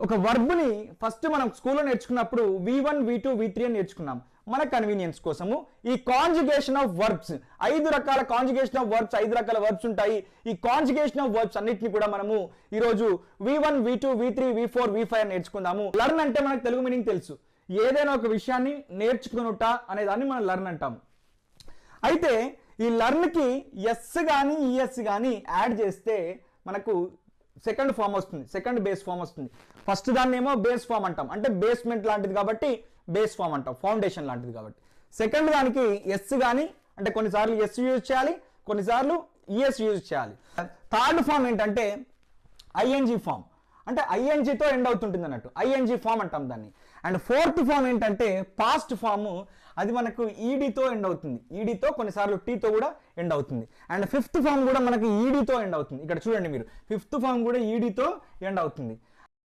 ఒక వర్బ్ని ఫస్ట్ మనం స్కూల్లో నేర్చుకున్నప్పుడు V1 V2 V3 అని నేర్చుకున్నాం మన కన్వీనియన్స్ కోసము. ఈ కాంజుగేషన్ ఆఫ్ వర్బ్స్ 5 రకాల కాంజుగేషన్ ఆఫ్ వర్బ్స్ 5 రకాల వర్బ్స్ ఉంటాయి. ఈ కాంజుగేషన్ ఆఫ్ వర్బ్స్ అన్నిటిని కూడా మనము ఈరోజు V1 V2 V3 V4 V5 అని నేర్చుకుందాము. లర్న్ అంటే మనకు తెలుగు మీనింగ్ తెలుసు, ఏదైనా ఒక విషయాన్ని నేర్చుకునుట అనే దాన్ని మనం లర్న్ అంటాము. అయితే ఈ లర్న్కి ఎస్ కానీ ఈఎస్ కానీ యాడ్ చేస్తే మనకు సెకండ్ ఫామ్ వస్తుంది, సెకండ్ బేస్ ఫామ్ వస్తుంది. ఫస్ట్ దాన్ని ఏమో బేస్ ఫామ్ అంటాం, అంటే బేస్మెంట్ లాంటిది కాబట్టి బేస్ ఫామ్ అంటాం, ఫౌండేషన్ లాంటిది కాబట్టి. సెకండ్ దానికి ఎస్ కానీ, అంటే కొన్నిసార్లు ఎస్ యూజ్ చేయాలి, కొన్నిసార్లు ఈఎస్ యూజ్ చేయాలి. థర్డ్ ఫామ్ ఏంటంటే ఐఎన్జీ ఫామ్, అంటే ఐఎన్జీతో ఎండ్ అవుతుంటుంది అన్నట్టు, ఐఎన్జీ ఫామ్ అంటాం దాన్ని. అండ్ ఫోర్త్ ఫామ్ ఏంటంటే పాస్ట్ ఫామ్, అది మనకు ఈడీతో ఎండ్ అవుతుంది, ఈడీతో కొన్నిసార్లు టీతో కూడా ఎండ్ అవుతుంది. అండ్ ఫిఫ్త్ ఫామ్ కూడా మనకి ఈడీతో ఎండ్ అవుతుంది. ఇక్కడ చూడండి మీరు, ఫిఫ్త్ ఫామ్ కూడా ఈడీతో ఎండ్ అవుతుంది.